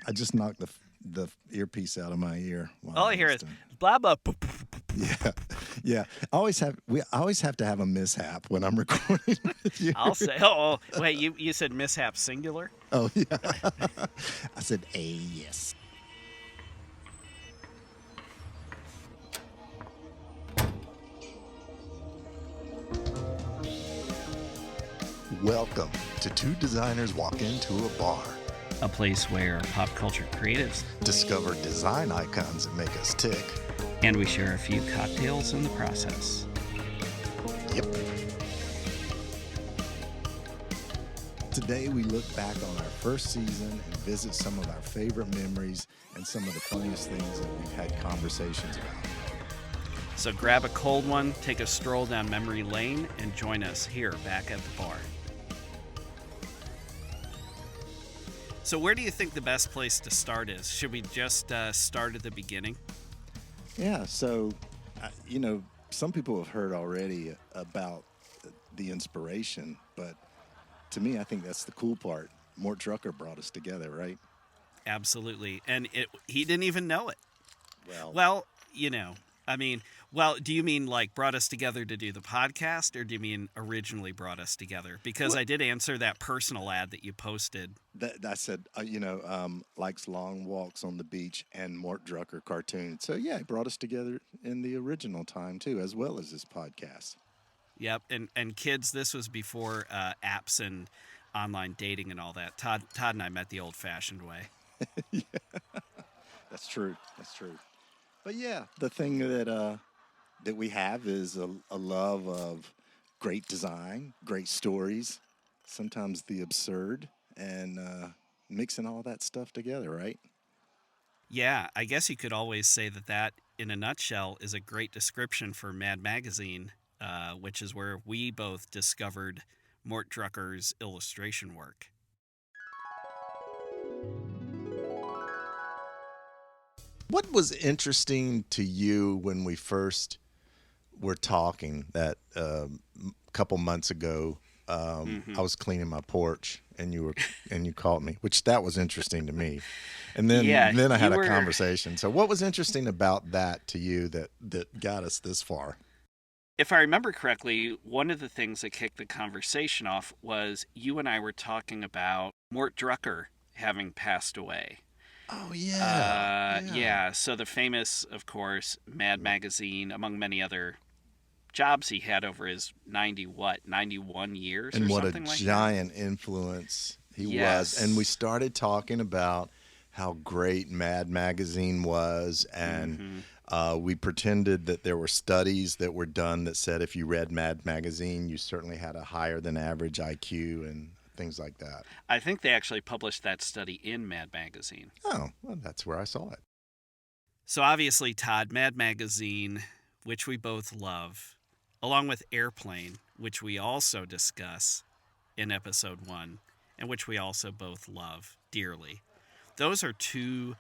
I just knocked the earpiece out of my ear. All I hear is blah blah. Yeah, yeah. I always have to have a mishap when I'm recording with you. I'll say. Oh, wait. You said mishap singular. Oh yeah. I said yes. Welcome to Two Designers Walk Into a Bar. A place where pop culture creatives Discover design icons that make us tick. and we share a few cocktails in the process. Yep. Today we look back on our first season and visit some of our favorite memories and some of the funniest things that we've had conversations about. So grab a cold one, take a stroll down memory lane, and join us here back at the bar. So where do you think the best place to start is? Should we just start at the beginning? Yeah, so, some people have heard already about the inspiration, but to me, I think that's the cool part. Mort Drucker brought us together, right? Absolutely. And he didn't even know it. Well, Do you mean like brought us together to do the podcast, or do you mean originally brought us together? Because I did answer that personal ad that you posted. I said, likes long walks on the beach and Mort Drucker cartoons. So, yeah, he brought us together in the original time, too, as well as this podcast. Yep. And kids, this was before apps and online dating and all that. Todd and I met the old-fashioned way. Yeah, that's true. That's true. But, yeah, the thing that we have is a love of great design, great stories, sometimes the absurd, and mixing all that stuff together, right? Yeah, I guess you could always say that in a nutshell, is a great description for Mad Magazine, which is where we both discovered Mort Drucker's illustration work. What was interesting to you when we first were talking that couple months ago? I was cleaning my porch and you called me, which that was interesting to me. And then I had a conversation. So what was interesting about that to you that got us this far? If I remember correctly, one of the things that kicked the conversation off was you and I were talking about Mort Drucker having passed away. Oh, yeah. Yeah. So the famous, of course, Mad Magazine, among many other jobs he had over his 91 years and or what something a like giant influence he was. And we started talking about how great Mad Magazine was, and we pretended that there were studies that were done that said if you read Mad Magazine, you certainly had a higher than average IQ and things like that. I think they actually published that study in Mad Magazine. Oh, well, that's where I saw it. So obviously, Todd, Mad Magazine, which we both love, along with Airplane, which we also discuss in episode 1, and which we also both love dearly. Those are two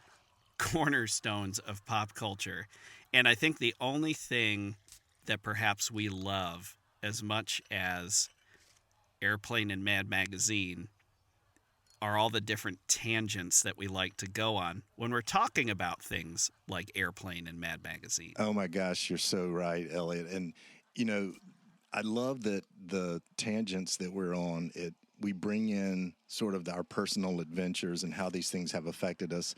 cornerstones of pop culture. And I think the only thing that perhaps we love as much as Airplane and Mad Magazine are all the different tangents that we like to go on when we're talking about things like Airplane and Mad Magazine. Oh my gosh, you're so right, Elliot. And I love that the tangents that we're on, we bring in sort of our personal adventures and how these things have affected us.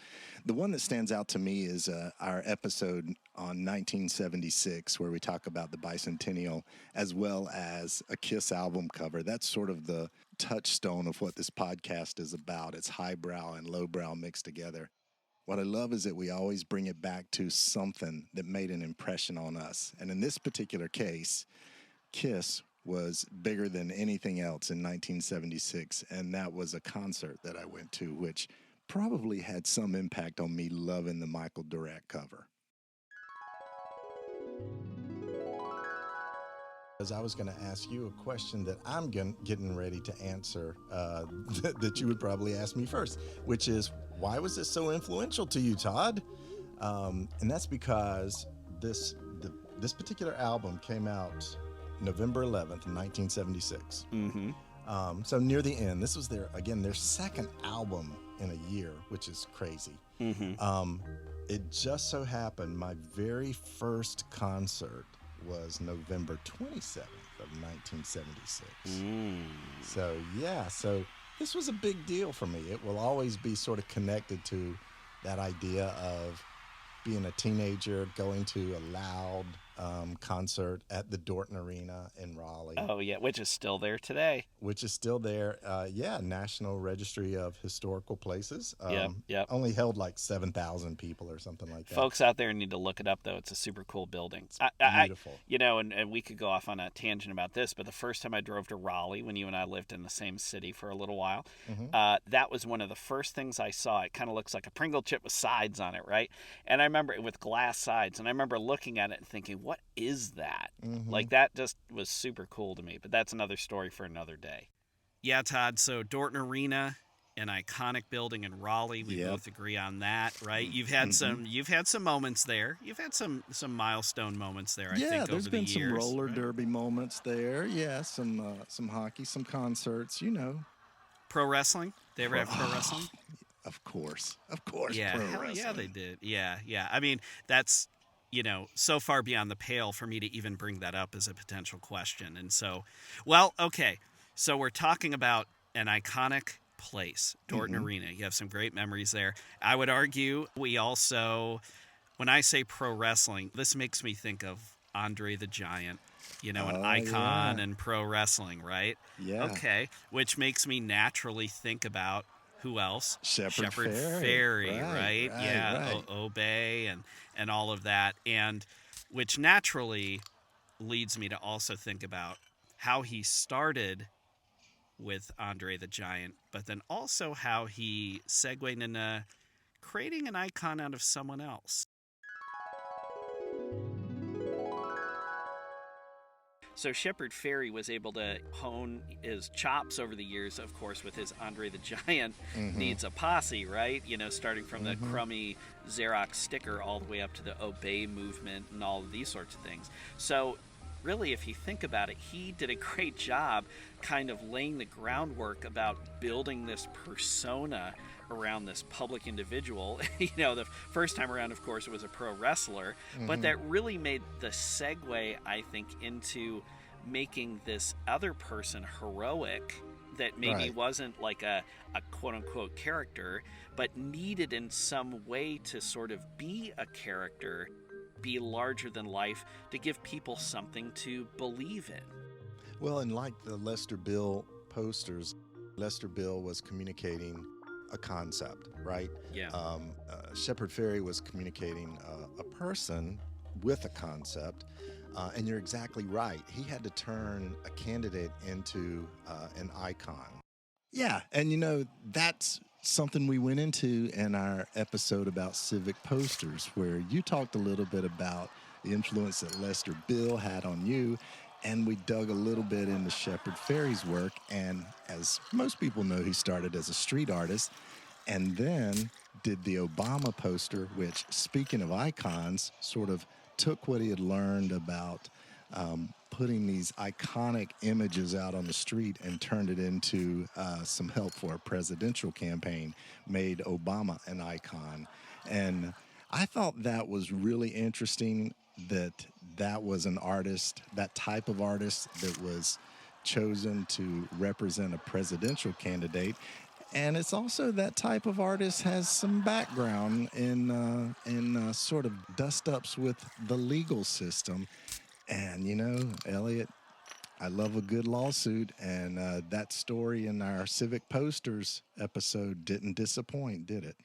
The one that stands out to me is our episode on 1976, where we talk about the bicentennial, as well as a Kiss album cover. That's sort of the touchstone of what this podcast is about. It's highbrow and lowbrow mixed together. What I love is that we always bring it back to something that made an impression on us. And in this particular case, Kiss was bigger than anything else in 1976, and that was a concert that I went to, which probably had some impact on me loving the Michael Durant cover. As I was going to ask you a question that I'm getting ready to answer that you would probably ask me first, which is, why was this so influential to you, Todd? And that's because this particular album came out November 11th, 1976. So near the end, this was their second album in a year, which is crazy. Mm-hmm. It just so happened my very first concert was November 27th of 1976. So yeah, so this was a big deal for me. It will always be sort of connected to that idea of being a teenager, going to a loud concert at the Dorton Arena in Raleigh. Oh, yeah, which is still there today. Which is still there. Yeah, National Registry of Historical Places. Yep. Only held like 7,000 people or something like that. Folks out there need to look it up, though. It's a super cool building. It's beautiful. And we could go off on a tangent about this, but the first time I drove to Raleigh, when you and I lived in the same city for a little while, that was one of the first things I saw. It kind of looks like a Pringle chip with sides on it, right? And I remember it with glass sides, and I remember looking at it and thinking, what is that? Like, that just was super cool to me, but that's another story for another day. Yeah, Todd, so Dorton Arena, an iconic building in Raleigh. We both agree on that, right? You've had some moments there. You've had some milestone moments there, I think, over the years. Yeah, there's been some roller derby moments there. Yeah, some hockey, some concerts, you know. Pro wrestling? They ever have pro wrestling? Of course. Yeah, pro hell wrestling. Yeah, they did. Yeah. I mean, that's, so far beyond the pale for me to even bring that up as a potential question. And so, well, okay. So we're talking about an iconic place, Dorton Arena. You have some great memories there. I would argue we also, when I say pro wrestling, this makes me think of Andre the Giant, an icon in pro wrestling, right? Yeah. Okay, which makes me naturally think about who else? Shepard Fairey, right? Yeah, right. Obey and all of that. And which naturally leads me to also think about how he started with Andre the Giant, but then also how he segued into creating an icon out of someone else. So Shepard Fairey was able to hone his chops over the years, of course, with his Andre the Giant Needs a Posse, right? Starting from the crummy Xerox sticker all the way up to the Obey movement and all of these sorts of things. So really, if you think about it, he did a great job kind of laying the groundwork about building this persona around this public individual. The first time around, of course, it was a pro wrestler, but that really made the segue, I think, into making this other person heroic that maybe wasn't like a quote-unquote character, but needed in some way to sort of be a character, be larger than life, to give people something to believe in. Well, and like the Lester Bill posters, Lester Bill was communicating a concept, right? Yeah. Shepard Fairey was communicating a person with a concept, and you're exactly right. He had to turn a candidate into an icon. Yeah, and that's something we went into in our episode about civic posters, where you talked a little bit about the influence that Lester Bill had on you, and we dug a little bit into Shepard Fairey's work. And as most people know, he started as a street artist and then did the Obama poster, which, speaking of icons, sort of took what he had learned about putting these iconic images out on the street and turned it into some help for a presidential campaign, made Obama an icon. And I thought that was really interesting, that was an artist, that type of artist that was chosen to represent a presidential candidate. And it's also that type of artist has some background in sort of dust-ups with the legal system. And, Elliot, I love a good lawsuit, and that story in our Civic Posters episode didn't disappoint, did it?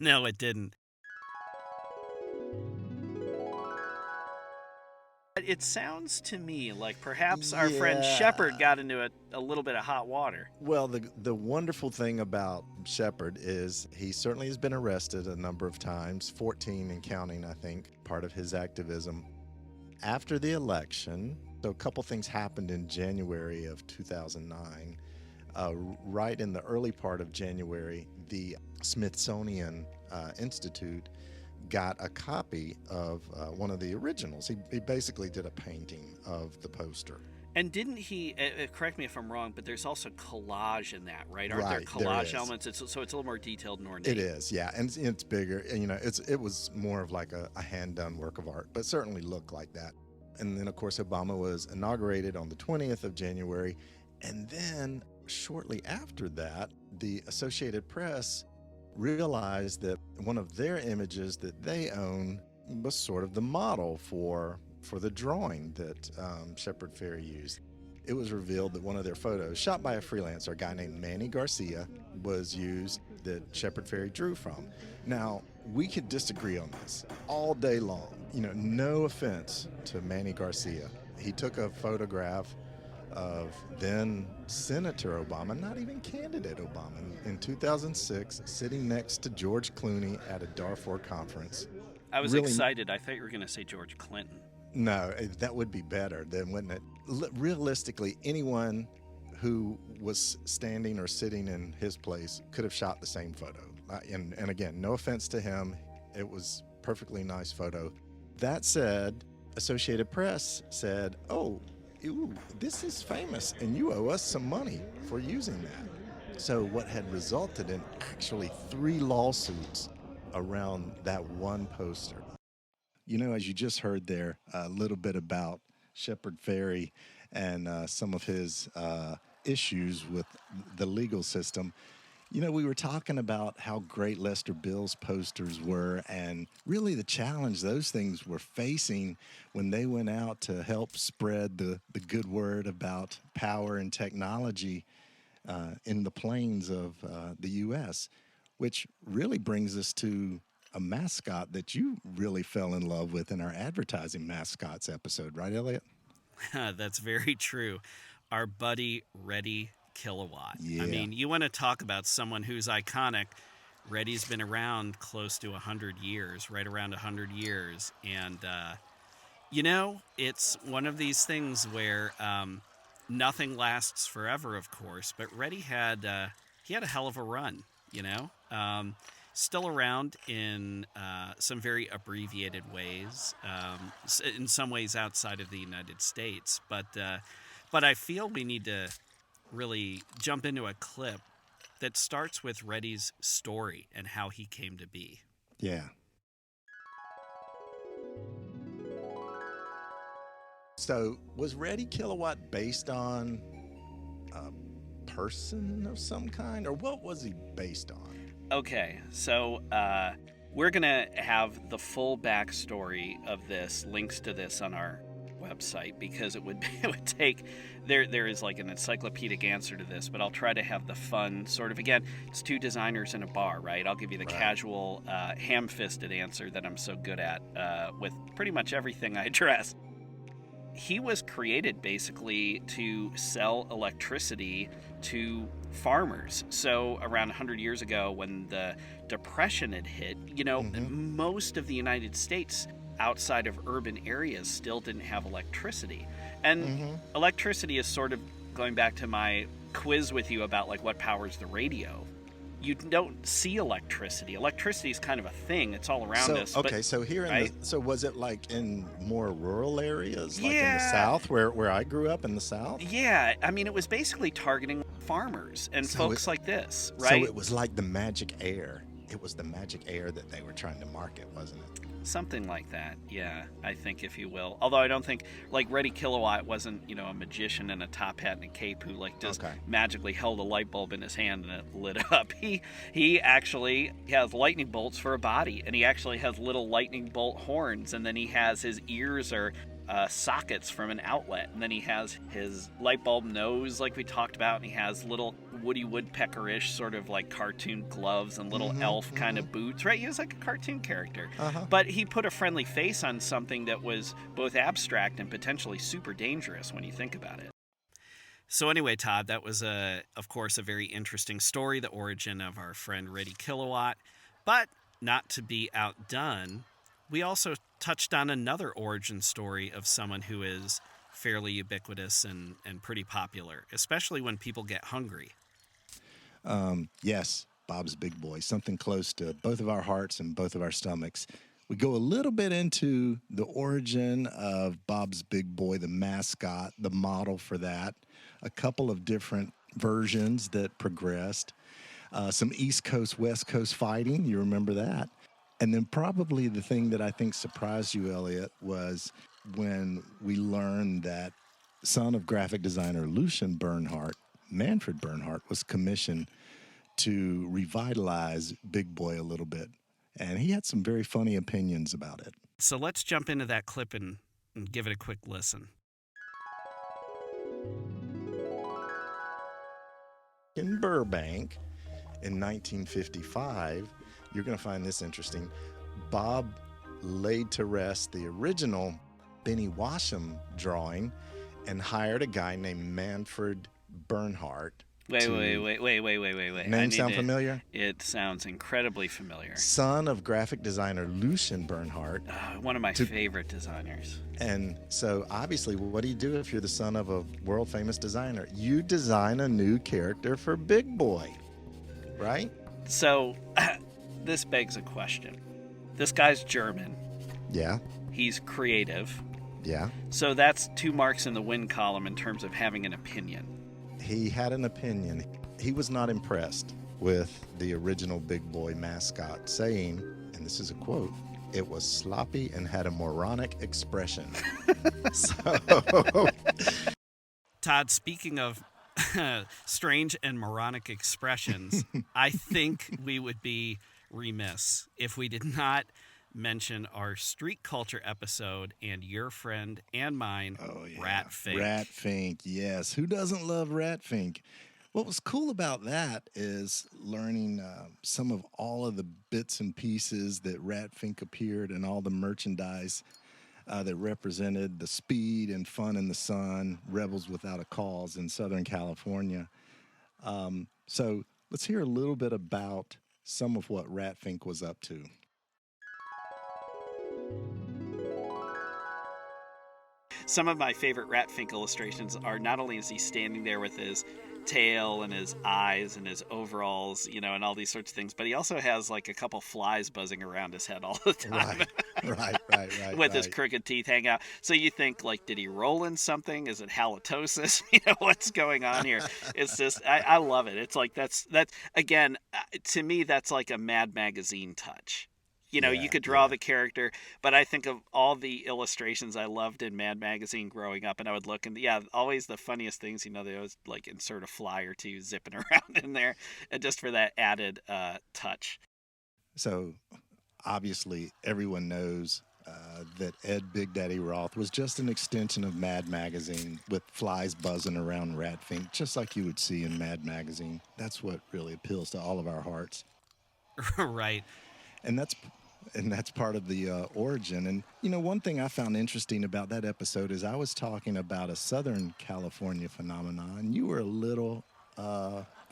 No, it didn't. It sounds to me like perhaps our friend Shepard got into a little bit of hot water. Well, the wonderful thing about Shepard is he certainly has been arrested a number of times, 14 and counting, I think, part of his activism. After the election, so a couple things happened in January of 2009. Right in the early part of January, the Smithsonian Institute got a copy of one of the originals. He basically did a painting of the poster. And didn't he, correct me if I'm wrong, but there's also collage in that, right? Aren't there Right, there collage is. elements? So it's a little more detailed and ornate. It is, yeah, and it's bigger. And, it was more of like a hand done work of art, but certainly looked like that. And then, of course, Obama was inaugurated on the 20th of January, and then shortly after that, the Associated Press realized that one of their images that they own was sort of the model for the drawing that Shepard Fairey used. It was revealed that one of their photos, shot by a freelancer, a guy named Manny Garcia, was used that Shepard Fairey drew from. Now, we could disagree on this all day long. No offense to Manny Garcia. He took a photograph of then Senator Obama, not even candidate Obama, in 2006, sitting next to George Clooney at a Darfur conference. I was excited. I thought you were going to say George Clinton. No, that would be better, then, wouldn't it? Realistically, anyone who was standing or sitting in his place could have shot the same photo. And again, no offense to him. It was a perfectly nice photo. That said, Associated Press said, oh, ooh, this is famous, and you owe us some money for using that. So what had resulted in actually 3 lawsuits around that one poster. As you just heard there, a little bit about Shepard Fairey and some of his issues with the legal system. We were talking about how great Lester Bill's posters were, and really the challenge those things were facing when they went out to help spread the good word about power and technology in the plains of the U.S., which really brings us to a mascot that you really fell in love with in our advertising mascots episode, right, Elliot? That's very true. Our buddy Reddy Kilowatt. Yeah. I mean, you want to talk about someone who's iconic. Reddy's been around close to 100 years, right around 100 years. And, it's one of these things where nothing lasts forever, of course, but Reddy had a hell of a run, still around in some very abbreviated ways, in some ways outside of the United States. But I feel we need to really jump into a clip that starts with Reddy's story and how he came to be. Yeah. So, was Reddy Kilowatt based on a person of some kind, or what was he based on? Okay, so we're going to have the full backstory of this, links to this on our website, because it would take, there is like an encyclopedic answer to this, but I'll try to have the fun sort of, again, it's 2 designers in a bar, right? I'll give you the casual, ham-fisted answer that I'm so good at with pretty much everything I address. He was created basically to sell electricity to farmers. So around 100 years ago, when the Depression had hit, most of the United States outside of urban areas still didn't have electricity. And electricity is sort of going back to my quiz with you about like what powers the radio. You don't see electricity. Electricity is kind of a thing. It's all around us. Okay, so here so was it like in more rural areas, like in the South, where I grew up in the South? Yeah, I mean, it was basically targeting farmers and folks like this, right? So it was like the magic air. It was the magic air that they were trying to market, wasn't it? Something like that, yeah, I think, if you will. Although I don't think, like, Reddy Kilowatt wasn't, a magician in a top hat and a cape who, like, just magically held a light bulb in his hand and it lit up. He actually has lightning bolts for a body, and he actually has little lightning bolt horns, and then he has his ears are sockets from an outlet, and then he has his light bulb nose, like we talked about, and he has little Woody Woodpecker-ish sort of like cartoon gloves and little elf kind of boots, right? He was like a cartoon character. But he put a friendly face on something that was both abstract and potentially super dangerous when you think about it. So anyway, Todd, that was, of course, a very interesting story, the origin of our friend Reddy Kilowatt. But not to be outdone, we also touched on another origin story of someone who is fairly ubiquitous and pretty popular, especially when people get hungry. Yes, Bob's Big Boy, something close to both of our hearts and both of our stomachs. We go a little bit into the origin of Bob's Big Boy, the mascot, the model for that, a couple of different versions that progressed, some East Coast, West Coast fighting. You remember that? And then probably the thing that I think surprised you, Elliot, was when we learned that son of graphic designer Lucian Bernhardt, Manfred Bernhardt, was commissioned to revitalize Big Boy a little bit. And he had some very funny opinions about it. So let's jump into that clip and give it a quick listen. In Burbank in 1955, you're going to find this interesting. Bob laid to rest the original Benny Washam drawing and hired a guy named Manfred Bernhardt. Wait. Name sound familiar? It sounds incredibly familiar. Son of graphic designer Lucian Bernhardt. One of my favorite designers. And so obviously, what do you do if you're the son of a world famous designer? You design a new character for Big Boy, right? So this begs a question. This guy's German. Yeah. He's creative. Yeah. So that's 2 marks in the win column in terms of having an opinion. He had an opinion. He was not impressed with the original Big Boy mascot, saying, and this is a quote, "It was sloppy and had a moronic expression." Todd, speaking of strange and moronic expressions, I think we would be remiss if we did not mention our street culture episode and your friend and mine, Rat Fink. Rat Fink, yes. Who doesn't love Rat Fink? What was cool about that is learning some of all of the bits and pieces that Rat Fink appeared in, all the merchandise that represented the speed and fun in the sun, rebels without a cause in Southern California. So let's hear a little bit about some of what Rat Fink was up to. Some of my favorite Rat Fink illustrations are not only is he standing there with his tail and his eyes and his overalls, and all these sorts of things, but he also has like a couple flies buzzing around his head all the time. Right. With his crooked teeth hang out. So you think, like, did he roll in something? Is it halitosis? What's going on here? It's just, I love it. It's like, that's again, to me, that's like a Mad Magazine touch. You could draw the character, but I think of all the illustrations I loved in Mad Magazine growing up, and I would look, and always the funniest things, they always like insert a fly or two zipping around in there, and just for that added touch. So obviously everyone knows that Ed Big Daddy Roth was just an extension of Mad Magazine with flies buzzing around Rat Fink, just like you would see in Mad Magazine. That's what really appeals to all of our hearts. Right. And that's part of the origin. And, one thing I found interesting about that episode is I was talking about a Southern California phenomenon, and you were a little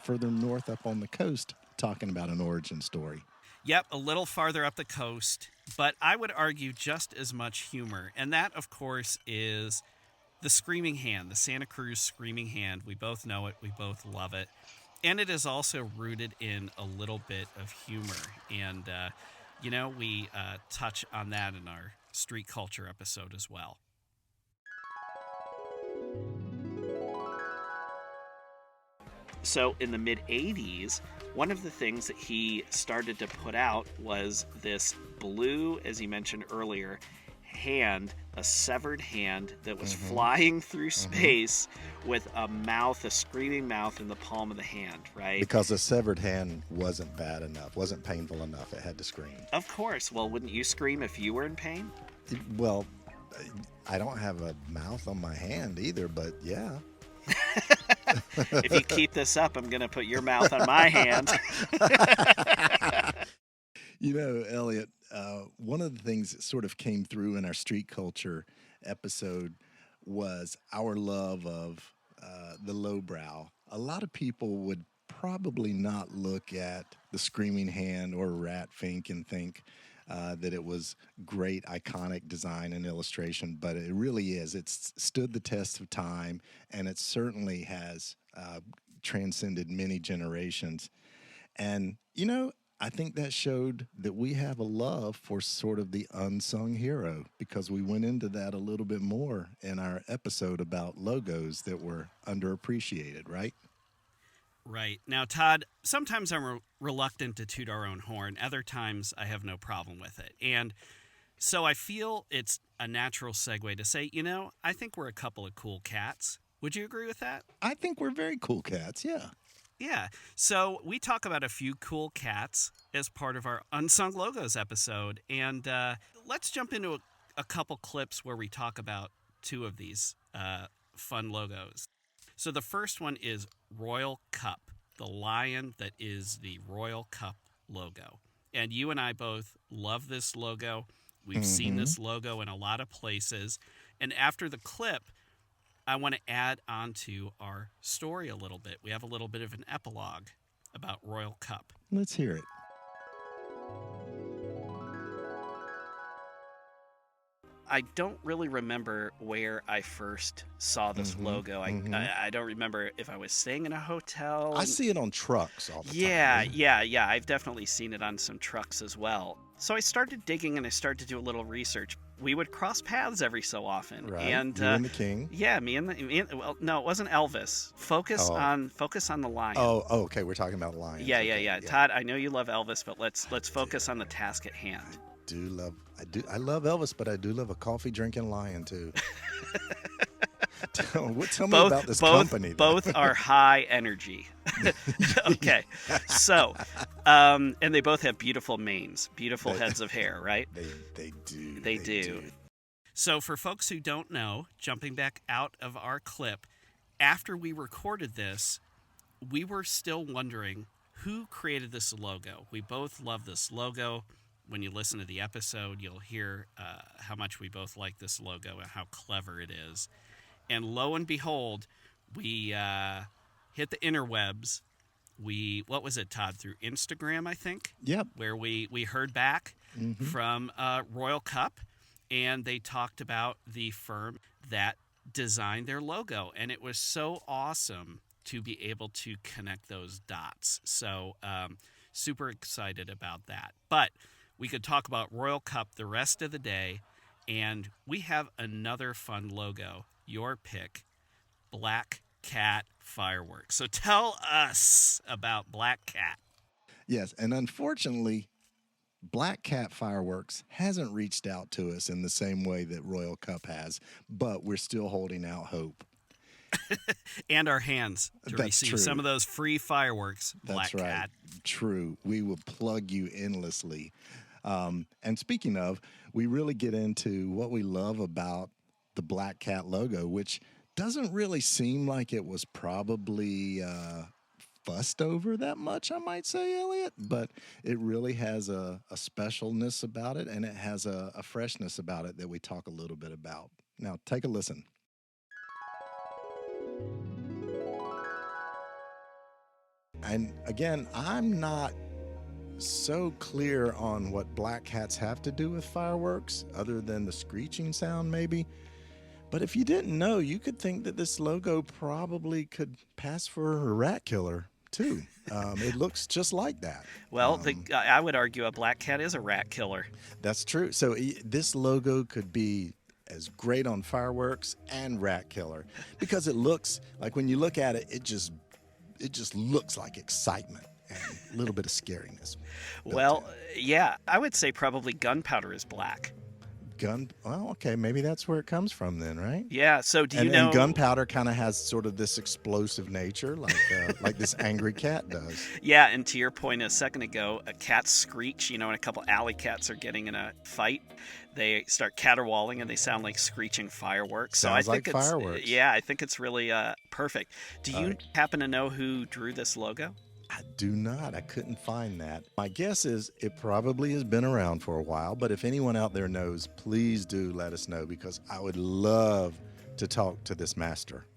further north up on the coast talking about an origin story. Yep, a little farther up the coast, but I would argue just as much humor. And that, of course, is the Screaming Hand, the Santa Cruz Screaming Hand. We both know it. We both love it. And it is also rooted in a little bit of humor. And, we touch on that in our street culture episode as well. So in the mid-'80s, one of the things that he started to put out was this blue, as he mentioned earlier, hand, a severed hand that was flying through space with a mouth, a screaming mouth in the palm of the hand, right? Because a severed hand wasn't bad enough, wasn't painful enough. It had to scream. Of course. Well, wouldn't you scream if you were in pain? Well, I don't have a mouth on my hand either, but yeah. If you keep this up, I'm going to put your mouth on my hand. Elliot, one of the things that sort of came through in our street culture episode was our love of the lowbrow. A lot of people would probably not look at the Screaming Hand or Rat Fink and think that it was great, iconic design and illustration, but it really is. It's stood the test of time, and it certainly has transcended many generations. And, I think that showed that we have a love for sort of the unsung hero because we went into that a little bit more in our episode about logos that were underappreciated, right? Right. Now, Todd, sometimes I'm reluctant to toot our own horn. Other times I have no problem with it. And so I feel it's a natural segue to say, I think we're a couple of cool cats. Would you agree with that? I think we're very cool cats, yeah. Yeah. So we talk about a few cool cats as part of our Unsung Logos episode. And let's jump into a couple clips where we talk about two of these fun logos. So the first one is Royal Cup, the lion that is the Royal Cup logo. And you and I both love this logo. We've seen this logo in a lot of places. And after the clip, I want to add on to our story a little bit. We have a little bit of an epilogue about Royal Cup. Let's hear it. I don't really remember where I first saw this logo. I don't remember if I was staying in a hotel. I see it on trucks all the Yeah, time. yeah. I've definitely seen it on some trucks as well. So I started digging and I started to do a little research. We would cross paths every so often. Right. And, you and the king. Yeah, well, no, it wasn't Elvis. Focus on the lion. Oh, okay. We're talking about lions. Yeah. Todd, I know you love Elvis, but let's focus on the task at hand. I love Elvis, but I do love a coffee drinking lion too. Tell me about this company. Both are high energy. Okay, so and they both have beautiful manes, beautiful heads of hair, right? They do. They do. So for folks who don't know, jumping back out of our clip, after we recorded this, we were still wondering who created this logo. We both love this logo. When you listen to the episode, you'll hear how much we both like this logo and how clever it is. And lo and behold, we hit the interwebs. What was it, Todd? Through Instagram, I think? Yep. Where we heard back from Royal Cup, and they talked about the firm that designed their logo. And it was so awesome to be able to connect those dots. So super excited about that. But we could talk about Royal Cup the rest of the day, and we have another fun logo. Your pick, Black Cat Fireworks. So tell us about Black Cat. Yes, and unfortunately, Black Cat Fireworks hasn't reached out to us in the same way that Royal Cup has, but we're still holding out hope. And our hands to That's receive true. some of those free fireworks, Black That's right. Cat. True. We will plug you endlessly. And speaking of, we really get into what we love about the Black Cat logo, which doesn't really seem like it was probably fussed over that much, I might say, Elliot, but it really has a specialness about it, and it has a freshness about it that we talk a little bit about. Now, take a listen. And again, I'm not so clear on what black cats have to do with fireworks, other than the screeching sound, maybe. But if you didn't know, you could think that this logo probably could pass for a rat killer, too. It looks just like that. Well, I would argue a black cat is a rat killer. That's true. So this logo could be as great on fireworks and rat killer, because it looks like, when you look at it, it just looks like excitement and a little bit of scariness. Well, yeah, I would say probably gunpowder is black. Well, okay, maybe that's where it comes from then, right? Yeah, so do you know... And gunpowder kind of has sort of this explosive nature, like this angry cat does. Yeah, and to your point a second ago, a cat screech, when a couple alley cats are getting in a fight, they start caterwauling and they sound like screeching fireworks. Sounds so I think like fireworks. Yeah, I think it's really perfect. Do you happen to know who drew this logo? I do not. I couldn't find that. My guess is it probably has been around for a while, but if anyone out there knows, please do let us know, because I would love to talk to this master.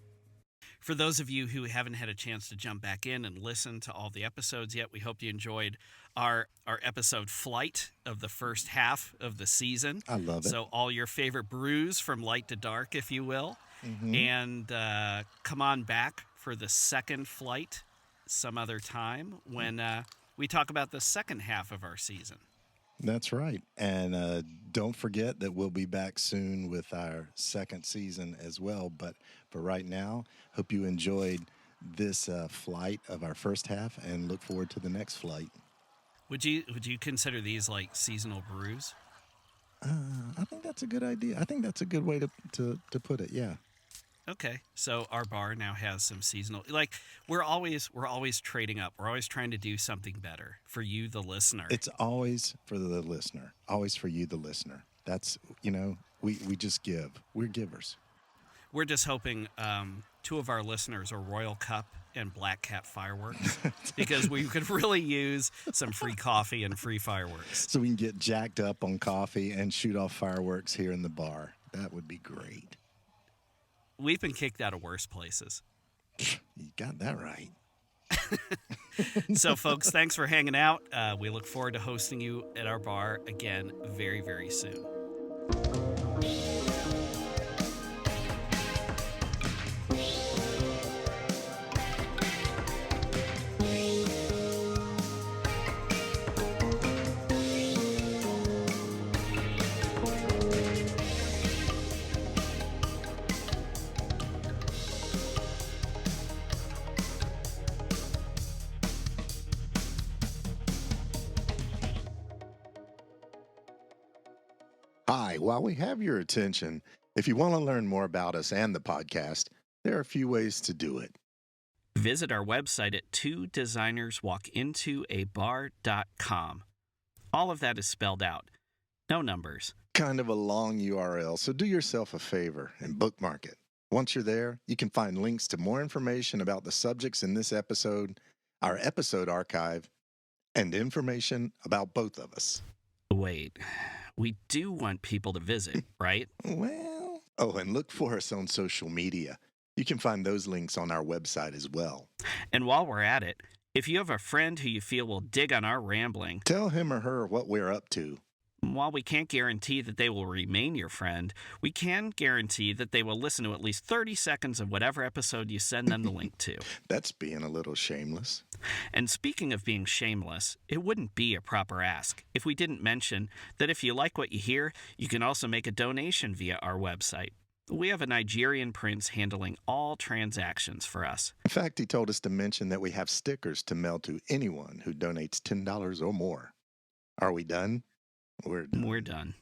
For those of you who haven't had a chance to jump back in and listen to all the episodes yet, we hope you enjoyed our episode Flight of the first half of the season. I love it. So all your favorite brews from light to dark, if you will. Mm-hmm. And come on back for the second flight some other time when we talk about the second half of our season. That's right. And don't forget that we'll be back soon with our second season as well. But for right now, hope you enjoyed this flight of our first half and look forward to the next flight. Would you consider these like seasonal brews? I think that's a good idea. I think that's a good way to put it. Yeah. Okay, so our bar now has some seasonal. Like we're always trading up. We're always trying to do something better for you, the listener. It's always for the listener. Always for you, the listener. That's we just give. We're givers. We're just hoping two of our listeners are Royal Cup and Black Cat fireworks because we could really use some free coffee and free fireworks. So we can get jacked up on coffee and shoot off fireworks here in the bar. That would be great. We've been kicked out of worse places. You got that right. So, folks, thanks for hanging out. We look forward to hosting you at our bar again very, very soon. Hi, while we have your attention, if you want to learn more about us and the podcast, there are a few ways to do it. Visit our website at twodesignerswalkintoabar.com. All of that is spelled out. No numbers. Kind of a long URL, so do yourself a favor and bookmark it. Once you're there, you can find links to more information about the subjects in this episode, our episode archive, and information about both of us. Wait, we do want people to visit, right? Well, and look for us on social media. You can find those links on our website as well. And while we're at it, if you have a friend who you feel will dig on our rambling, tell him or her what we're up to. While we can't guarantee that they will remain your friend, we can guarantee that they will listen to at least 30 seconds of whatever episode you send them the link to. That's being a little shameless. And speaking of being shameless, it wouldn't be a proper ask if we didn't mention that if you like what you hear, you can also make a donation via our website. We have a Nigerian prince handling all transactions for us. In fact, he told us to mention that we have stickers to mail to anyone who donates $10 or more. Are we done? We're done.